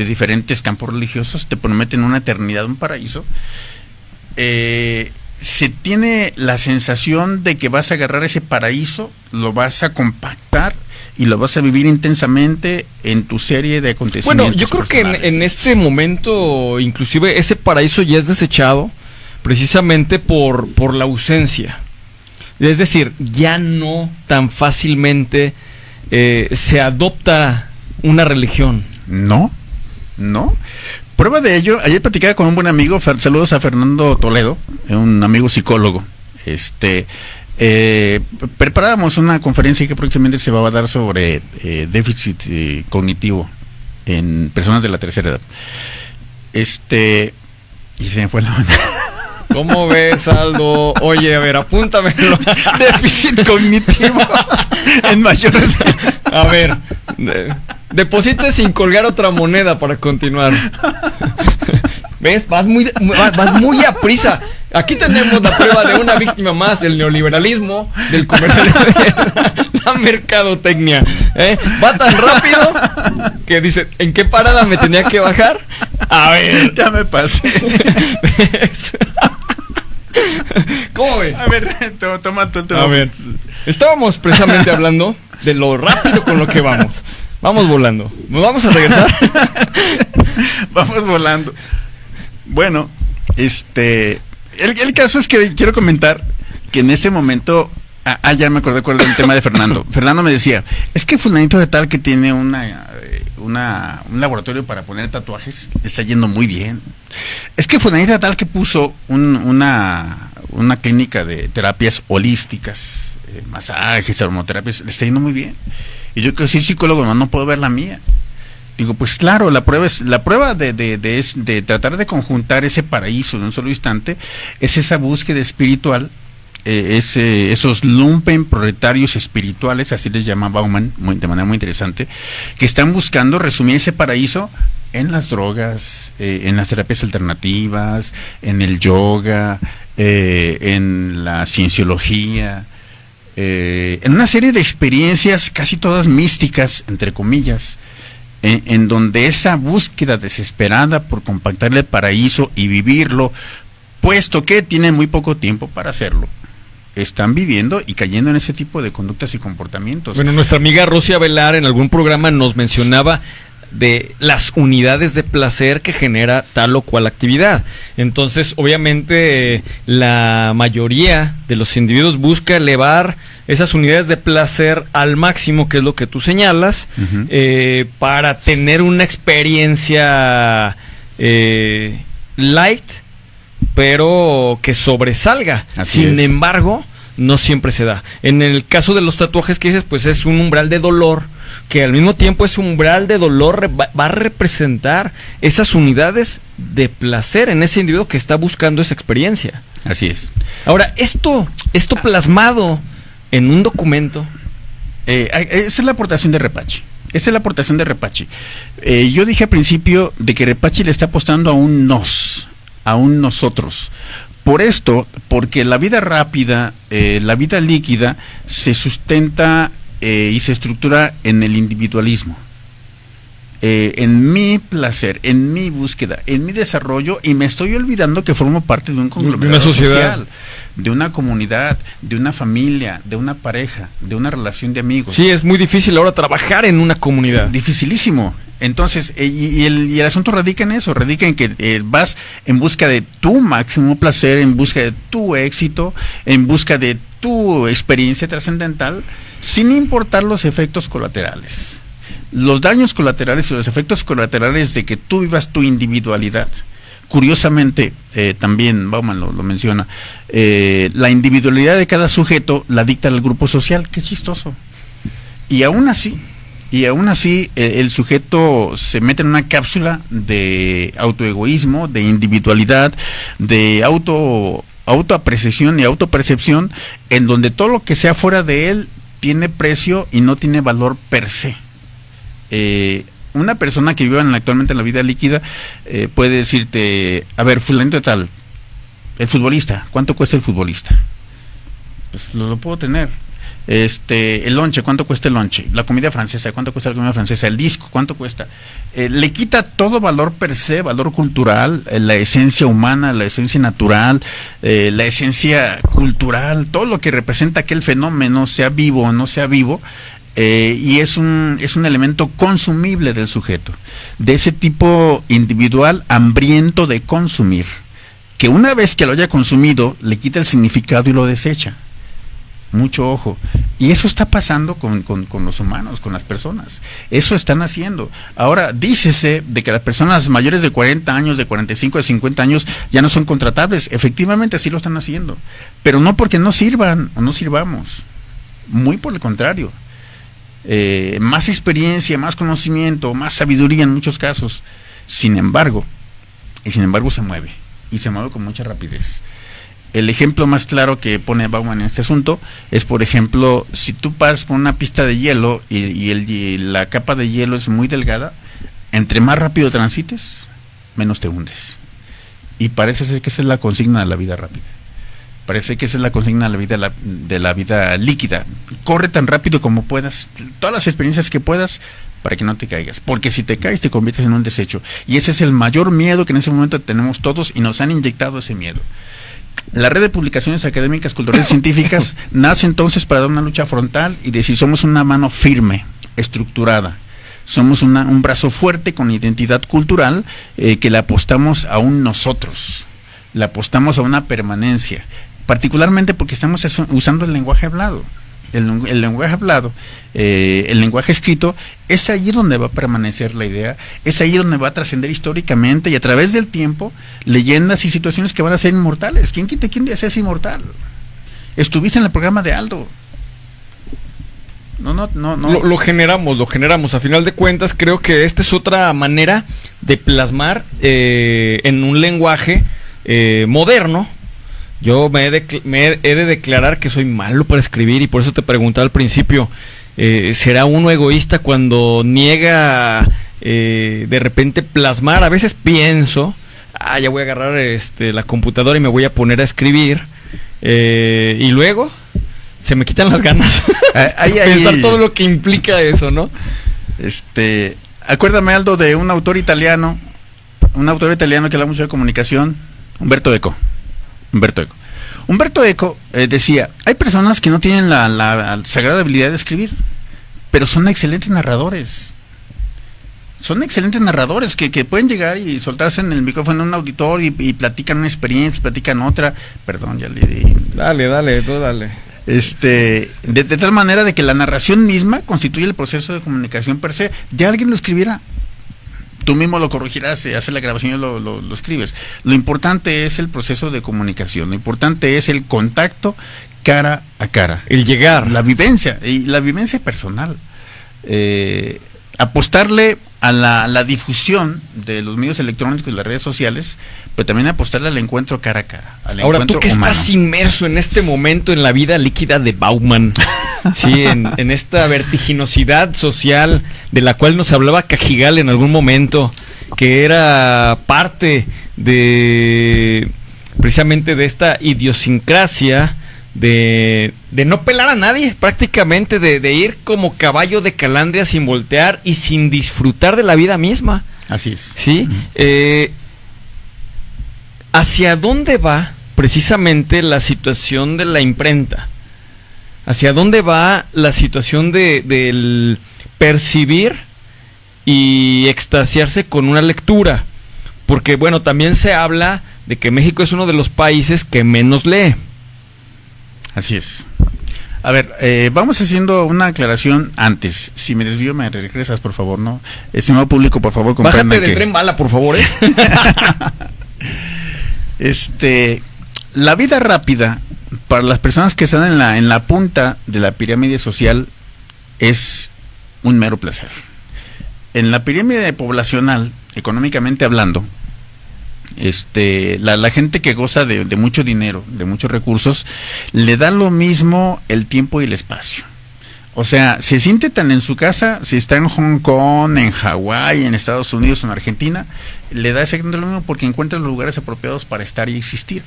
diferentes campos religiosos, te prometen una eternidad, un paraíso. Se tiene la sensación de que vas a agarrar ese paraíso, lo vas a compactar y lo vas a vivir intensamente en tu serie de acontecimientos. Bueno, yo creo que en este momento, inclusive, ese paraíso ya es desechado precisamente por la ausencia. Es decir, ya no tan fácilmente se adopta una religión. No. Prueba de ello, ayer platicaba con un buen amigo, saludos a Fernando Toledo, un amigo psicólogo. Preparábamos una conferencia que próximamente se va a dar sobre déficit cognitivo en personas de la tercera edad. Y se me fue la onda. ¿Cómo ves, Aldo? Oye, a ver, apúntamelo. Déficit cognitivo en mayores. A ver, deposite sin colgar otra moneda para continuar. ¿Ves? Vas muy a prisa. Aquí tenemos la prueba de una víctima más del neoliberalismo, del comercialismo, la mercadotecnia. Va tan rápido que dice, ¿en qué parada me tenía que bajar? A ver. Ya me pasé. ¿Ves? ¿Cómo ves? A ver, toma. A ver, estábamos precisamente hablando de lo rápido con lo que vamos. Vamos volando. ¿Nos vamos a regresar? Vamos volando. Bueno, el caso es que quiero comentar que en ese momento, ya me acordé cuál era el tema de Fernando. Fernando me decía, es que fulanito de tal que tiene un laboratorio para poner tatuajes, está yendo muy bien. Es que fulanito de tal que puso una clínica de terapias holísticas, masajes, aromaterapias, le está yendo muy bien. Y yo que soy psicólogo, no puedo ver la mía. Digo, pues claro, la prueba de tratar de conjuntar ese paraíso en un solo instante es esa búsqueda espiritual, esos lumpen proletarios espirituales, así les llama Bauman, de manera muy interesante, que están buscando resumir ese paraíso en las drogas, en las terapias alternativas, en el yoga, en la cienciología, en una serie de experiencias casi todas místicas, entre comillas, en donde esa búsqueda desesperada por compactar el paraíso y vivirlo, puesto que tienen muy poco tiempo para hacerlo, están viviendo y cayendo en ese tipo de conductas y comportamientos. Bueno, nuestra amiga Rosia Velar en algún programa nos mencionaba de las unidades de placer que genera tal o cual actividad. Entonces, obviamente, la mayoría de los individuos busca elevar esas unidades de placer al máximo, que es lo que tú señalas, para tener una experiencia light, pero que sobresalga. Sin embargo, no siempre se da. En el caso de los tatuajes que dices, pues es un umbral de dolor, que al mismo tiempo ese umbral de dolor va a representar esas unidades de placer en ese individuo que está buscando esa experiencia. Así es. Ahora, esto plasmado en un documento. Esa es la aportación de Repachi. Yo dije al principio de que Repachi le está apostando a un nosotros. Por esto, porque la vida rápida, la vida líquida, se sustenta y se estructura en el individualismo, en mi placer, en mi búsqueda, en mi desarrollo, y me estoy olvidando que formo parte de un conglomerado, de una sociedad social, de una comunidad, de una familia, de una pareja, de una relación de amigos. Sí, es muy difícil ahora trabajar en una comunidad. Dificilísimo. Entonces, y el asunto radica en eso, radica en que vas en busca de tu máximo placer, en busca de tu éxito, en busca de tu experiencia trascendental, sin importar los efectos colaterales. Los daños colaterales y los efectos colaterales de que tú vivas tu individualidad curiosamente, también Bauman lo menciona, la individualidad de cada sujeto la dicta el grupo social. Qué chistoso. Y aún así, el sujeto se mete en una cápsula de autoegoísmo, de individualidad, de autoapreciación y autopercepción, en donde todo lo que sea fuera de él tiene precio y no tiene valor per se. Una persona que vive actualmente en la vida líquida puede decirte, a ver, fulanito de tal, el futbolista, ¿cuánto cuesta el futbolista? Pues lo puedo tener. El lonche, ¿cuánto cuesta el lonche? La comida francesa, ¿cuánto cuesta la comida francesa? El disco, ¿cuánto cuesta? Le quita todo valor per se, valor cultural, la esencia humana, la esencia natural, la esencia cultural, todo lo que representa aquel fenómeno, sea vivo o no sea vivo. Y es un elemento consumible del sujeto, de ese tipo individual hambriento de consumir, que una vez que lo haya consumido le quita el significado y lo desecha. Mucho ojo. Y eso está pasando con los humanos, con las personas. Eso están haciendo. Ahora, dícese de que las personas mayores de 40 años, de 45, de 50 años ya no son contratables. Efectivamente así lo están haciendo, pero no porque no sirvan o no sirvamos, muy por el contrario. Más experiencia, más conocimiento, más sabiduría en muchos casos. Sin embargo se mueve, y se mueve con mucha rapidez. El ejemplo más claro que pone Bauman en este asunto es, por ejemplo, si tú pasas por una pista de hielo y la capa de hielo es muy delgada, entre más rápido transites, menos te hundes. Y parece ser que esa es la consigna de la vida rápida. Parece que esa es la consigna de la vida líquida. Corre tan rápido como puedas, todas las experiencias que puedas, para que no te caigas. Porque si te caes, te conviertes en un desecho. Y ese es el mayor miedo que en ese momento tenemos todos, y nos han inyectado ese miedo. La red de publicaciones académicas, culturales y científicas nace entonces para dar una lucha frontal y decir, somos una mano firme, estructurada. Somos un brazo fuerte con identidad cultural, que le apostamos a un nosotros. Le apostamos a una permanencia. Particularmente porque estamos usando el lenguaje hablado. El lenguaje hablado, el lenguaje escrito, es ahí donde va a permanecer la idea, es ahí donde va a trascender históricamente y a través del tiempo, leyendas y situaciones que van a ser inmortales. ¿Quién quita que un día seas inmortal? Estuviste en el programa de Aldo. No. Lo generamos. A final de cuentas, creo que esta es otra manera de plasmar en un lenguaje moderno. Yo he de declarar que soy malo para escribir, y por eso te preguntaba al principio, ¿será uno egoísta cuando niega de repente plasmar? A veces pienso, ya voy a agarrar la computadora y me voy a poner a escribir, y luego se me quitan las ganas. Pensar todo lo que implica eso, ¿no? Acuérdame, Aldo, de un autor italiano que habla mucho de comunicación, Umberto Eco. Umberto Eco decía, hay personas que no tienen la sagrada habilidad de escribir, pero son excelentes narradores. Son excelentes narradores que pueden llegar y soltarse en el micrófono en un auditorio y platican una experiencia, platican otra. Perdón, ya le di. Dale, tú dale. De tal manera de que la narración misma constituye el proceso de comunicación per se. Ya alguien lo escribiera. Tú mismo lo corregirás, haces la grabación y lo escribes. Lo importante es el proceso de comunicación, lo importante es el contacto cara a cara. El llegar. La vivencia, y la vivencia personal. Apostarle a la difusión de los medios electrónicos y las redes sociales, pero también apostarle al encuentro cara a cara. Ahora, tú que estás inmerso en este momento en la vida líquida de Bauman, sí, en esta vertiginosidad social de la cual nos hablaba Cajigal en algún momento, que era parte de precisamente de esta idiosincrasia de no pelar a nadie, prácticamente de ir como caballo de calandria sin voltear y sin disfrutar de la vida misma. Así es. ¿Sí? ¿Hacia dónde va precisamente la situación de la imprenta? ¿Hacia dónde va la situación del percibir y extasiarse con una lectura? Porque, bueno, también se habla de que México es uno de los países que menos lee. Así es. A ver, vamos haciendo una aclaración antes. Si me desvío, me regresas, por favor, ¿no? Estimado público, por favor, comprenda. Bájate del tren bala, por favor, La vida rápida, para las personas que están en la punta de la pirámide social, es un mero placer. En la pirámide poblacional, económicamente hablando, la gente que goza de mucho dinero, de muchos recursos, le da lo mismo el tiempo y el espacio. O sea, se siente tan en su casa, si está en Hong Kong, en Hawái, en Estados Unidos o en Argentina, le da exactamente lo mismo porque encuentra los lugares apropiados para estar y existir.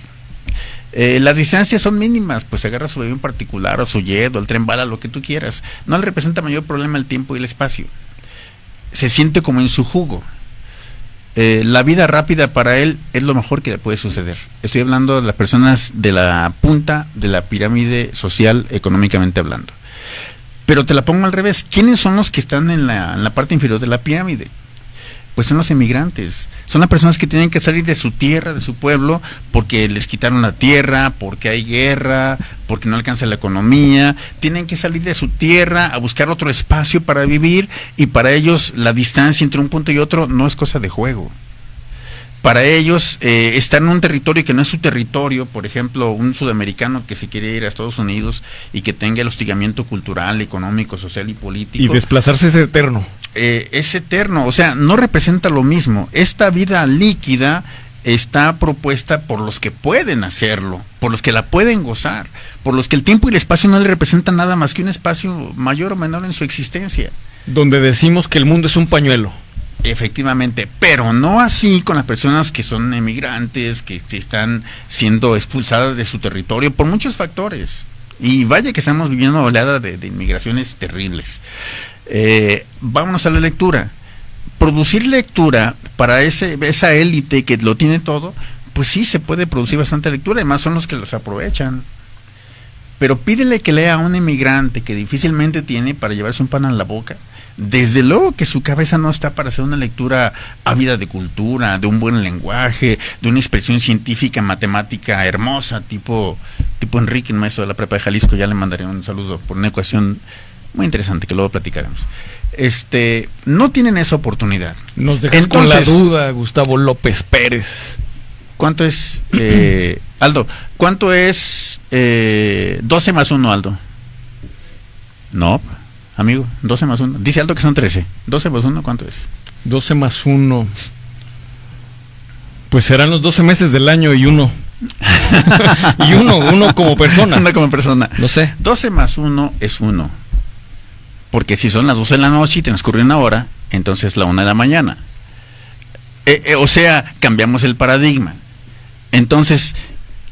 Las distancias son mínimas, pues agarra su avión particular o su jet o el tren bala, lo que tú quieras. No le representa mayor problema el tiempo y el espacio. Se siente como en su jugo. La vida rápida para él es lo mejor que le puede suceder. Estoy hablando de las personas de la punta de la pirámide social, económicamente hablando. Pero te la pongo al revés. ¿Quiénes son los que están en la parte inferior de la pirámide? Pues son los emigrantes. Son las personas que tienen que salir de su tierra, de su pueblo, porque les quitaron la tierra, porque hay guerra, porque no alcanza la economía. Tienen que salir de su tierra a buscar otro espacio para vivir, y para ellos la distancia entre un punto y otro no es cosa de juego. Para ellos, estar en un territorio que no es su territorio, por ejemplo, un sudamericano que se quiere ir a Estados Unidos y que tenga el hostigamiento cultural, económico, social y político. Y desplazarse es eterno. Es eterno, o sea, no representa lo mismo. Esta vida líquida está propuesta por los que pueden hacerlo, por los que la pueden gozar, por los que el tiempo y el espacio no le representan nada más que un espacio mayor o menor en su existencia. Donde decimos que el mundo es un pañuelo. Efectivamente, pero no así con las personas que son emigrantes, que están siendo expulsadas de su territorio por muchos factores. Y vaya que estamos viviendo una oleada de inmigraciones terribles. Vámonos a la lectura. Producir lectura para esa élite que lo tiene todo, pues sí se puede producir bastante lectura, además son los que los aprovechan. Pero pídele que lea a un inmigrante que difícilmente tiene para llevarse un pan a la boca. Desde luego que su cabeza no está para hacer una lectura ávida de cultura, de un buen lenguaje, de una expresión científica, matemática hermosa, tipo Enrique, el maestro de la prepa de Jalisco. Ya le mandaré un saludo por una ecuación muy interesante que luego platicaremos. No tienen esa oportunidad. Nos dejas con la duda, Gustavo López Pérez. ¿Cuánto es, Aldo? ¿Cuánto es 12 más 1, Aldo? No, amigo, 12 más 1. Dice Aldo que son 13. 12 más 1, ¿cuánto es? 12 más 1. Pues serán los 12 meses del año y uno. Y uno como persona. Uno como persona. No sé. 12 más 1 es 1. Porque si son las 12 de la noche y transcurre una hora, entonces la 1 de la mañana. O sea, cambiamos el paradigma. Entonces,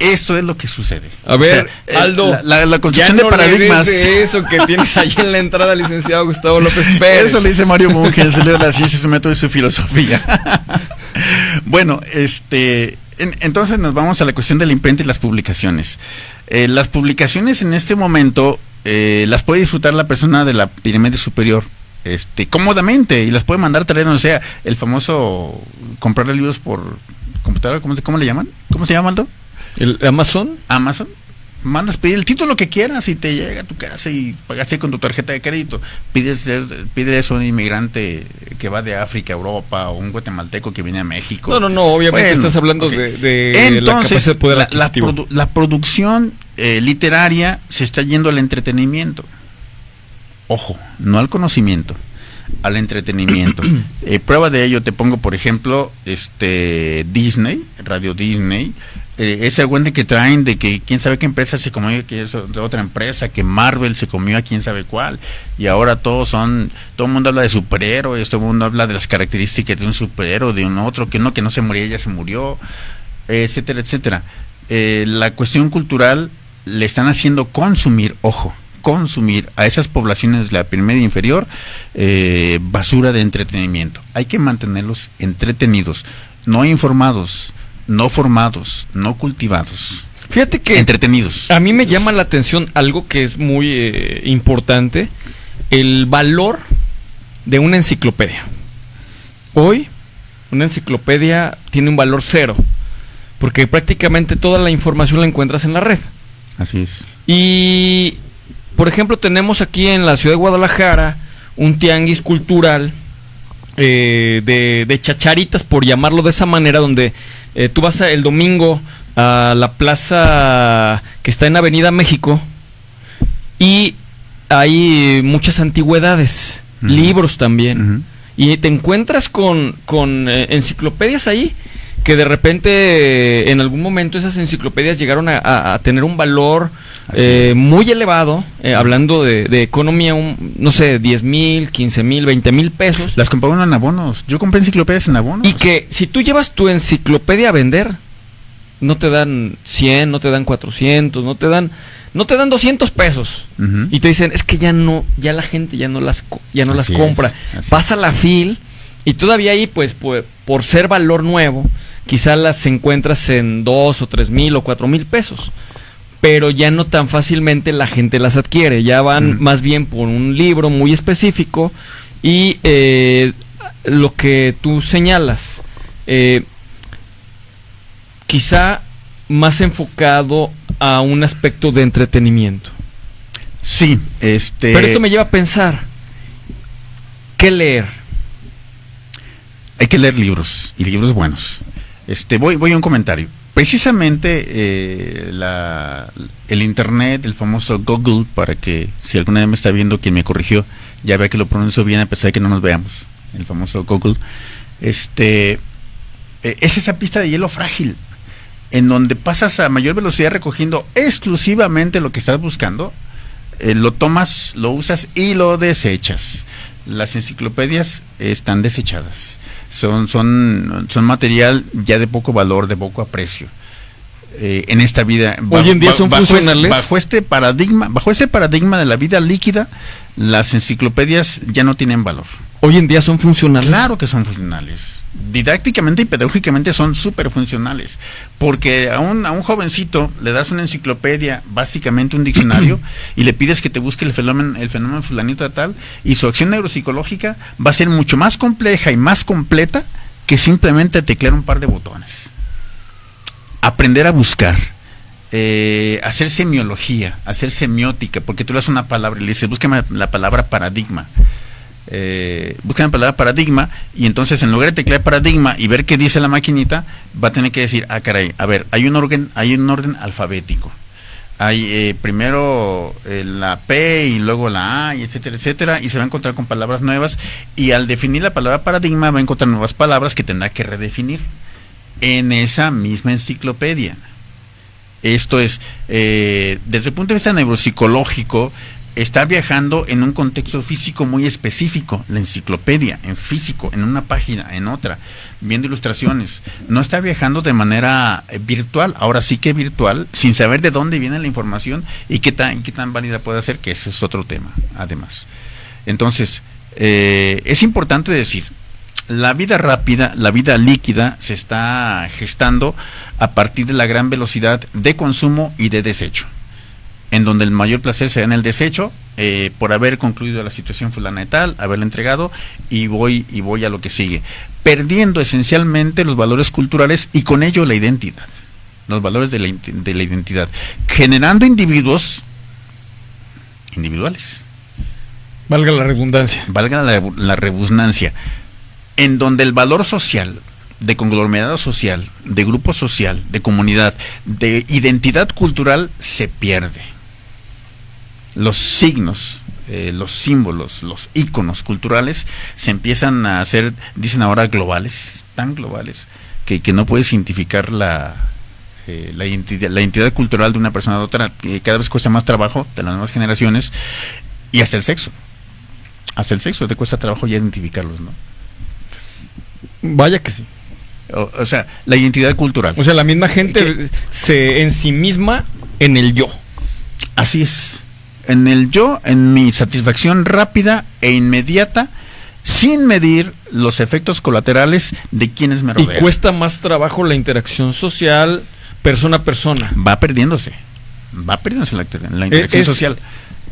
esto es lo que sucede. A ver, o sea, Aldo, la construcción de paradigmas. De eso que tienes ahí en la entrada, licenciado Gustavo López Pérez. Eso le dice Mario Bunge, se lee la ciencia, su método y su filosofía. Bueno, entonces nos vamos a la cuestión de la imprenta y las publicaciones. Las publicaciones en este momento las puede disfrutar la persona de la pirámide superior cómodamente, y las puede mandar traer, o sea, el famoso comprar libros por computadora, ¿cómo le llaman? ¿Cómo se llama, Aldo? ¿El Amazon? Amazon. Mandas pedir el título que quieras y te llega a tu casa y pagaste con tu tarjeta de crédito. Pides eso a un inmigrante que va de África a Europa, o un guatemalteco que viene a México. No, obviamente estás hablando de entonces, la capacidad de poder adquisitivo. La producción literaria se está yendo al entretenimiento. Ojo, no al conocimiento, al entretenimiento. Prueba de ello te pongo, por ejemplo, Disney, Radio Disney. Es el güey que traen de que quién sabe qué empresa se comió que es de otra empresa, que Marvel se comió a quién sabe cuál, y ahora todo el mundo habla de superhéroes, todo el mundo habla de las características de un superhéroe, de un otro, que no se moría, ya se murió, etcétera, etcétera. La cuestión cultural le están haciendo consumir a esas poblaciones de la pirámide inferior basura de entretenimiento. Hay que mantenerlos entretenidos, no informados, no formados, no cultivados. Fíjate que entretenidos. A mí me llama la atención algo que es muy importante, el valor de una enciclopedia. Hoy una enciclopedia tiene un valor cero, porque prácticamente toda la información la encuentras en la red. Así es. Y por ejemplo, tenemos aquí en la ciudad de Guadalajara un tianguis cultural de chacharitas, por llamarlo de esa manera, donde tú vas el domingo a la plaza que está en Avenida México y hay muchas antigüedades, libros también, y te encuentras con enciclopedias ahí que de repente en algún momento esas enciclopedias llegaron a tener un valor muy elevado, hablando de economía, no sé, 10,000, 15,000, 20,000 pesos. Las compraban en abonos. Yo compré enciclopedias en abonos. Y que si tú llevas tu enciclopedia a vender, no te dan 100, no te dan 400, no te dan 200 pesos. Y te dicen, es que ya la gente ya no las compra. Pasa la fil y todavía ahí, pues, por ser valor nuevo, quizás las encuentras en 2 o 3,000 o 4,000 pesos. Pero ya no tan fácilmente la gente las adquiere. Ya van más bien por un libro muy específico y lo que tú señalas, quizá más enfocado a un aspecto de entretenimiento. Sí, Pero esto me lleva a pensar, ¿qué leer? Hay que leer libros, y libros buenos. Voy a un comentario. Precisamente el internet, el famoso Google, para que si alguna vez me está viendo quien me corrigió, ya vea que lo pronuncio bien a pesar de que no nos veamos. El famoso Google, es esa pista de hielo frágil, en donde pasas a mayor velocidad recogiendo exclusivamente lo que estás buscando, lo tomas, lo usas y lo desechas. Las enciclopedias están desechadas. Son material ya de poco valor, de poco aprecio. En esta vida. Hoy en día son funcionales. Bajo este paradigma de la vida líquida, las enciclopedias ya no tienen valor. Hoy en día son funcionales. Claro que son funcionales. Didácticamente y pedagógicamente son súper funcionales. Porque a un jovencito le das una enciclopedia, básicamente un diccionario, y le pides que te busque el fenómeno fulanito tal, y su acción neuropsicológica va a ser mucho más compleja y más completa que simplemente teclear un par de botones. Aprender a buscar, hacer semiología, hacer semiótica, porque tú le das una palabra y le dices, búscame la palabra paradigma. Buscan la palabra paradigma, y entonces en lugar de teclear paradigma y ver qué dice la maquinita, va a tener que decir, caray, a ver, hay un orden alfabético. Hay primero la P y luego la A, y etcétera, etcétera, y se va a encontrar con palabras nuevas, y al definir la palabra paradigma va a encontrar nuevas palabras que tendrá que redefinir en esa misma enciclopedia. Esto es, desde el punto de vista neuropsicológico, está viajando en un contexto físico muy específico, la enciclopedia, en físico, en una página, en otra, viendo ilustraciones. No está viajando de manera virtual, ahora sí que virtual, sin saber de dónde viene la información y qué tan válida puede ser, que ese es otro tema, además. Entonces, es importante decir, la vida rápida, la vida líquida, se está gestando a partir de la gran velocidad de consumo y de desecho, en donde el mayor placer se da en el desecho, por haber concluido la situación fulana y tal, haberla entregado, y voy a lo que sigue, perdiendo esencialmente los valores culturales y con ello la identidad, los valores de la identidad, generando individuos individuales. Valga la redundancia. Valga la redundancia, en donde el valor social, de conglomerado social, de grupo social, de comunidad, de identidad cultural se pierde. Los signos, los símbolos, los íconos culturales se empiezan a hacer, dicen ahora, globales, tan globales, que no puedes identificar la identidad cultural de una persona de otra, que cada vez cuesta más trabajo de las nuevas generaciones, y hasta el sexo. Hasta el sexo te cuesta trabajo ya identificarlos, ¿no? Vaya que sí. O sea, la identidad cultural. O sea, la misma gente se ensimisma en el yo. Así es. En el yo, en mi satisfacción rápida e inmediata, sin medir los efectos colaterales de quienes me rodean. Y cuesta más trabajo la interacción social persona a persona. Va perdiéndose la interacción social.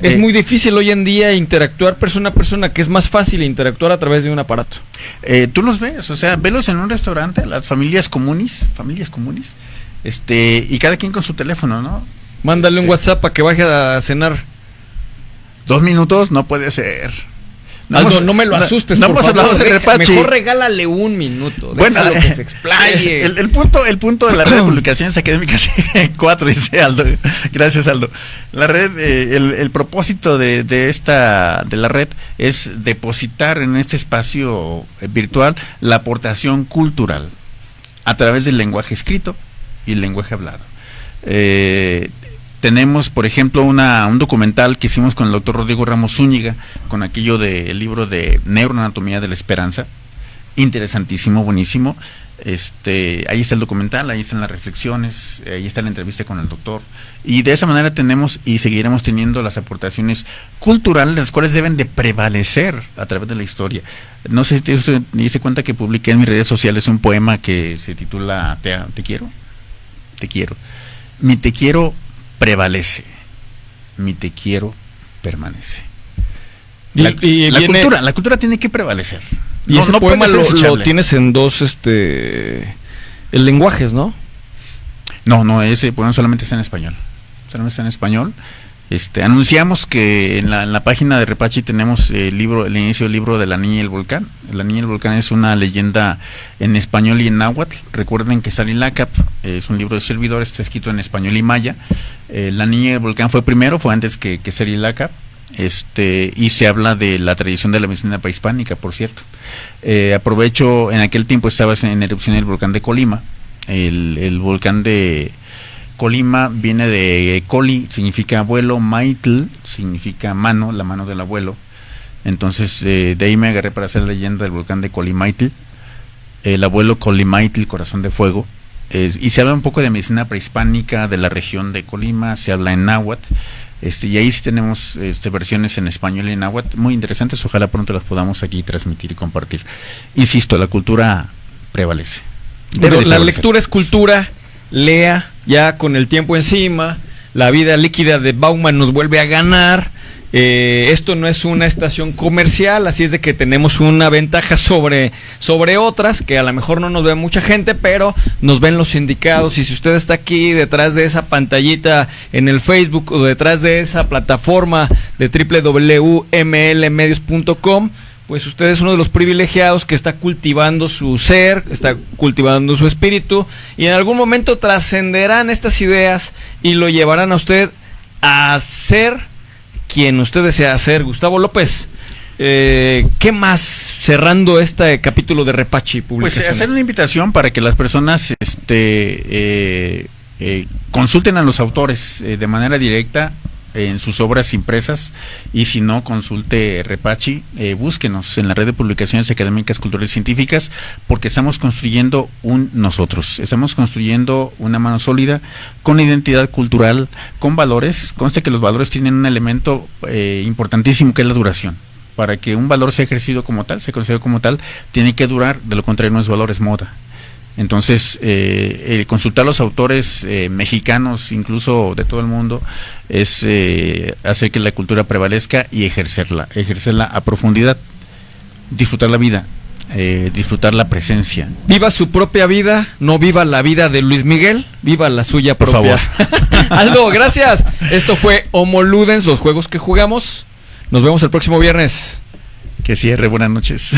Es muy difícil hoy en día interactuar persona a persona, que es más fácil interactuar a través de un aparato. Tú los ves, o sea, velos en un restaurante, las familias comunes, y cada quien con su teléfono, ¿no? Mándale un WhatsApp para que baje a cenar. 2 minutos, no puede ser. Aldo, no me lo asustes, no por hemos favor. hablado de Repachi. Mejor regálale un minuto. Bueno, Déjalo que se explaye. El punto de la red de publicaciones académicas 4, dice Aldo. Gracias, Aldo. La red, el propósito de la red es depositar en este espacio virtual la aportación cultural a través del lenguaje escrito y el lenguaje hablado. Tenemos, por ejemplo, un documental que hicimos con el doctor Rodrigo Ramos Zúñiga, con aquello del libro de Neuroanatomía de la Esperanza. Interesantísimo, buenísimo. Ahí está el documental, ahí están las reflexiones, ahí está la entrevista con el doctor. Y de esa manera tenemos y seguiremos teniendo las aportaciones culturales, las cuales deben de prevalecer a través de la historia. No sé si usted me dice cuenta que publiqué en mis redes sociales un poema que se titula ¿Te quiero? Te quiero. Mi te quiero prevalece, mi te quiero permanece. La cultura tiene que prevalecer. Y ese poema lo tienes en dos lenguajes, ¿no? No, ese poema solamente está en español. Solamente está en español. Anunciamos que en la página de Repachi tenemos el inicio del libro de La Niña y el Volcán. La Niña y el Volcán es una leyenda en español y en náhuatl. Recuerden que Salilacap es un libro de servidores, está escrito en español y maya. La Niña y el Volcán fue antes que Salilacap. Y se habla de la tradición de la medicina prehispánica, por cierto. Aprovecho, en aquel tiempo estaba en erupción el volcán de Colima. El volcán de Colima viene de Coli, significa abuelo, Maitl significa mano, la mano del abuelo. Entonces de ahí me agarré para hacer la leyenda del volcán de Colimaitl, el abuelo Colimaitl, corazón de fuego. Y se habla un poco de medicina prehispánica de la región de Colima, se habla en náhuatl. Y ahí sí tenemos versiones en español y en náhuatl muy interesantes. Ojalá pronto las podamos aquí transmitir y compartir. Insisto, la cultura prevalece. La lectura es cultura. Lea, ya con el tiempo encima, la vida líquida de Bauman nos vuelve a ganar. Esto no es una estación comercial, así es de que tenemos una ventaja sobre otras, que a lo mejor no nos ve mucha gente, pero nos ven los indicados. Y si usted está aquí detrás de esa pantallita en el Facebook o detrás de esa plataforma de www.mlmedios.com, pues usted es uno de los privilegiados que está cultivando su ser, está cultivando su espíritu, y en algún momento trascenderán estas ideas y lo llevarán a usted a ser quien usted desea ser. Gustavo López, ¿qué más cerrando este capítulo de Repachi Publicaciones? Pues hacer una invitación para que las personas consulten a los autores de manera directa en sus obras impresas, y si no, consulte Repachi, búsquenos en la red de publicaciones académicas, culturales y científicas, porque estamos construyendo estamos construyendo una mano sólida, con identidad cultural, con valores. Conste que los valores tienen un elemento importantísimo, que es la duración. Para que un valor sea ejercido como tal, se considere como tal, tiene que durar, de lo contrario no es valor, es moda. Entonces, consultar a los autores mexicanos, incluso de todo el mundo, es hacer que la cultura prevalezca y ejercerla a profundidad, disfrutar la vida, disfrutar la presencia. Viva su propia vida, no viva la vida de Luis Miguel, viva la suya propia. Por favor. Aldo, gracias. Esto fue Homo Ludens, los juegos que jugamos. Nos vemos el próximo viernes. Que cierre, buenas noches.